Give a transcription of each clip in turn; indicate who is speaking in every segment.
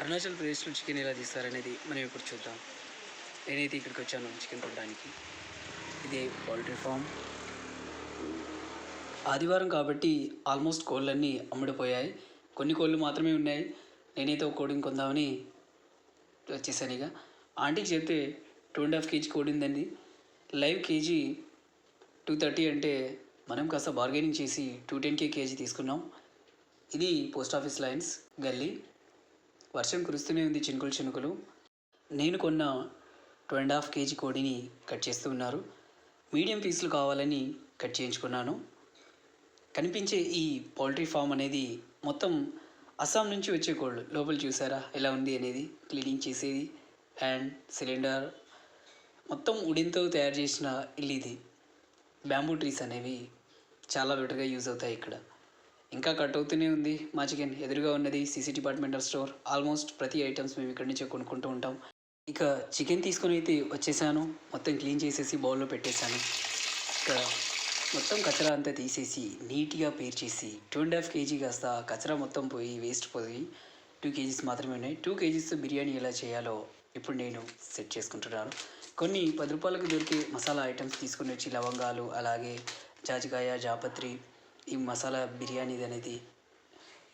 Speaker 1: అరుణాచల్ ప్రదేశ్లో చికెన్ ఎలా తీస్తారనేది మనం ఇప్పుడు చూద్దాం. నేనైతే ఇక్కడికి వచ్చాను చికెన్ కొనడానికి. ఇది పౌల్ట్రీ ఫామ్. ఆదివారం కాబట్టి ఆల్మోస్ట్ కోళ్ళన్నీ అమ్ముడిపోయాయి. కొన్ని కోళ్ళు మాత్రమే ఉన్నాయి. నేనైతే ఒక కోడిని కొందామని వచ్చేసాను. ఇక ఆంటీకి చెప్తే 2.5 కేజీ కోడి ఉందండి. లైవ్ కేజీ 230 అంటే మనం కాస్త బార్గెనింగ్ చేసి 210 కేజీ తీసుకున్నాం. ఇది పోస్ట్ ఆఫీస్ లైన్స్ గల్లీ. వర్షం కురుస్తూనే ఉంది చినుకులు చినుకులు. నేను కొన్న 2.5 కేజీ కోడిని కట్ చేస్తూ ఉన్నారు. మీడియం పీసులు కావాలని కట్ చేయించుకున్నాను. కనిపించే ఈ పౌల్ట్రీ ఫామ్ అనేది మొత్తం అస్సాం నుంచి వచ్చే కోళ్ళు. లోపల చూసారా ఎలా ఉంది అనేది, క్లీనింగ్ చేసేది అండ్ సిలిండర్ మొత్తం ఉడిన్తో తయారు చేసిన ఇల్లు ఇది. బ్యాంబూ ట్రీస్ అనేవి చాలా బెటర్గా యూజ్ అవుతాయి ఇక్కడ. ఇంకా కట్ అవుతూనే ఉంది మా చికెన్. ఎదురుగా ఉన్నది సిసి డిపార్ట్మెంటల్ స్టోర్. ఆల్మోస్ట్ ప్రతి ఐటమ్స్ మేము ఇక్కడి నుంచే కొనుక్కుంటూ ఉంటాం. ఇక చికెన్ తీసుకొని అయితే వచ్చేసాను. మొత్తం క్లీన్ చేసేసి బౌల్లో పెట్టేశాను. ఇక మొత్తం కచరా అంతా తీసేసి నీట్గా పేర్ చేసి 2.5 కేజీ కాస్త కచరా మొత్తం పోయి వేస్ట్ పోయి 2 కేజీస్ మాత్రమే ఉన్నాయి. 2 కేజీస్తో బిర్యానీ ఎలా చేయాలో ఇప్పుడు నేను సెట్ చేసుకుంటున్నాను. కొన్ని 10 రూపాయలకు దొరికే మసాలా ఐటమ్స్ తీసుకుని వచ్చి లవంగాలు, అలాగే జాజికాయ, జాపత్రి, ఈ మసాలా బిర్యానీ అనేది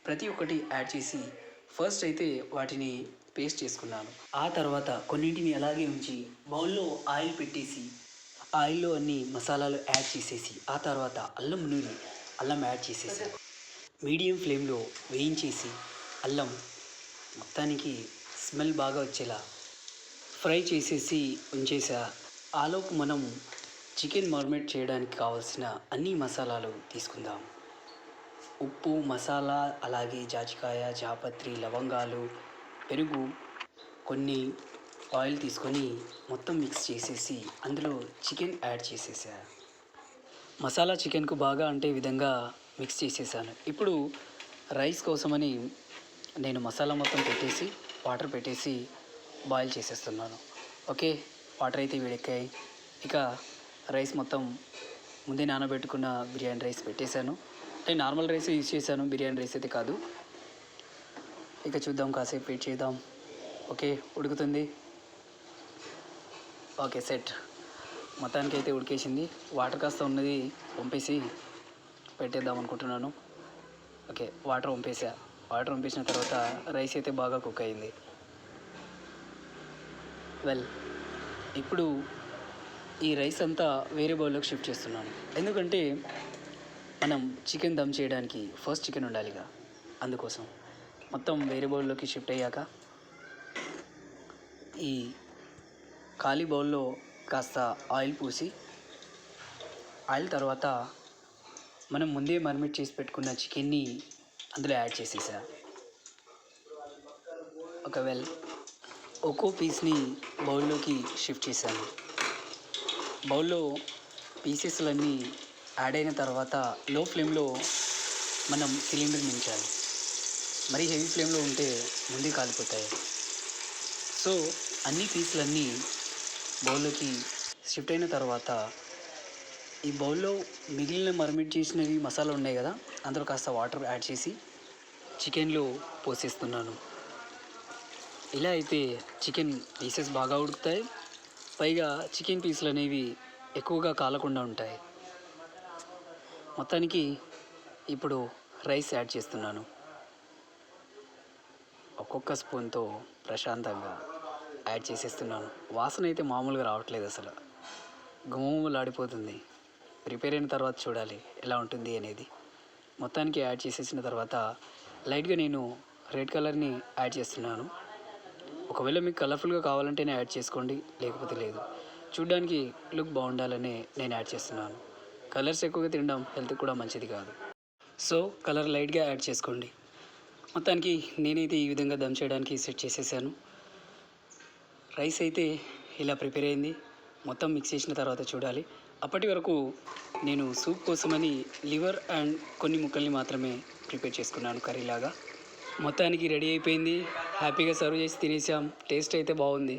Speaker 1: ప్రతి ఒక్కటి యాడ్ చేసి ఫస్ట్ అయితే వాటిని పేస్ట్ చేసుకున్నాను. ఆ తర్వాత కొన్నింటిని అలాగే ఉంచి బౌల్లో ఆయిల్ పెట్టేసి ఆయిల్లో అన్ని మసాలాలు యాడ్ చేసేసి ఆ తర్వాత అల్లం యాడ్ చేసేసాను. మీడియం ఫ్లేమ్లో వేయించేసి అల్లం మొత్తానికి స్మెల్ బాగా వచ్చేలా ఫ్రై చేసేసి ఉంచేసా. ఆలోపు మనం చికెన్ మారినేట్ చేయడానికి కావాల్సిన అన్ని మసాలాలు తీసుకుందాం. ఉప్పు, మసాలా, అలాగే జాజికాయ, జాపత్రి, లవంగాలు, పెరుగు, కొన్ని ఆయిల్ తీసుకొని మొత్తం మిక్స్ చేసేసి అందులో చికెన్ యాడ్ చేసేసా. మసాలా చికెన్కు బాగా అంటే విధంగా మిక్స్ చేసేసాను. ఇప్పుడు రైస్ కోసమని నేను మసాలా మొత్తం పెట్టేసి వాటర్ పెట్టేసి బాయిల్ చేసేస్తున్నాను. ఓకే, వాటర్ అయితే వేడెక్కాయి. ఇక రైస్ మొత్తం ముందే నానబెట్టుకున్న బిర్యానీ రైస్ పెట్టేశాను. అంటే నార్మల్ రైస్ యూజ్ చేశాను, బిర్యానీ రైస్ అయితే కాదు. ఇక చూద్దాం, కాసేపు వెయిట్ చేద్దాం. ఓకే, ఉడుకుతుంది. Okay, set. మొత్తానికి అయితే ఉడికేసింది. వాటర్ కాస్త ఉన్నది వంపేసి పెట్టేద్దాం అనుకుంటున్నాను. ఓకే, వాటర్ వంపేసిన తర్వాత రైస్ అయితే బాగా కుక్ అయింది. ఇప్పుడు ఈ రైస్ అంతా వేరే బౌల్లోకి షిఫ్ట్ చేస్తున్నాను. ఎందుకంటే మనం చికెన్ దమ్ చేయడానికి ఫస్ట్ చికెన్ ఉండాలిగా, అందుకోసం. మొత్తం వేరే బౌల్లోకి షిఫ్ట్ అయ్యాక ఈ ఖాళీ బౌల్లో కాస్త ఆయిల్ పూసి, ఆయిల్ తర్వాత మనం ముందే మరినేట్ చేసి పెట్టుకున్న చికెన్ని అందులో యాడ్ చేసేసా. ఒక్కో పీస్ని బౌల్లోకి షిఫ్ట్ చేశాను. బౌల్లో పీసెస్లన్నీ యాడ్ అయిన తర్వాత లో ఫ్లేమ్లో మనం సిలిండర్ నించాలి. మరీ హెవీ ఫ్లేమ్లో ఉంటే ముందే కాలిపోతాయి. సో అన్ని పీసులన్నీ బౌల్లోకి షిఫ్ట్ అయిన తర్వాత ఈ బౌల్లో మిగిలిన మరినేట్ చేసినవి మసాలా ఉన్నాయి కదా, అందులో కాస్త వాటర్ యాడ్ చేసి చికెన్లో పోసేస్తున్నాను. ఇలా అయితే చికెన్ పీసెస్ బాగా ఉడుకుతాయి. పైగా చికెన్ పీసులు అనేవి ఎక్కువగా కాలకుండా ఉంటాయి. మొత్తానికి ఇప్పుడు రైస్ యాడ్ చేస్తున్నాను. ఒక్కొక్క స్పూన్తో ప్రశాంతంగా యాడ్ చేసేస్తున్నాను. వాసన అయితే మామూలుగా రావట్లేదు, అసలు గుమగుమలాడిపోతుంది. ప్రిపేర్ అయిన తర్వాత చూడాలి ఎలా ఉంటుంది అనేది. మొత్తానికి యాడ్ చేసేసిన తర్వాత లైట్గా నేను రెడ్ కలర్ని యాడ్ చేస్తున్నాను. ఒకవేళ మీకు కలర్ఫుల్గా కావాలంటేనే యాడ్ చేసుకోండి, లేకపోతే లేదు. చూడ్డానికి లుక్ బాగుండాలనే నేను యాడ్ చేస్తున్నాను. కలర్స్ ఎక్కువగా తినడం హెల్త్కి కూడా మంచిది కాదు. సో కలర్ లైట్గా యాడ్ చేసుకోండి. మొత్తానికి నేనైతే ఈ విధంగా దమ్ చేయడానికి సెట్ చేసేసాను. రైస్ అయితే ఇలా ప్రిపేర్ అయింది. మొత్తం మిక్స్ చేసిన తర్వాత చూడాలి. అప్పటి వరకు నేను సూప్ కోసమని లివర్ అండ్ కొన్ని ముక్కల్ని మాత్రమే ప్రిపేర్ చేసుకున్నాను కర్రీలాగా. మొత్తానికి రెడీ అయిపోయింది. హ్యాపీగా సర్వ్ చేసి తినేసాం. టేస్ట్ అయితే బాగుంది.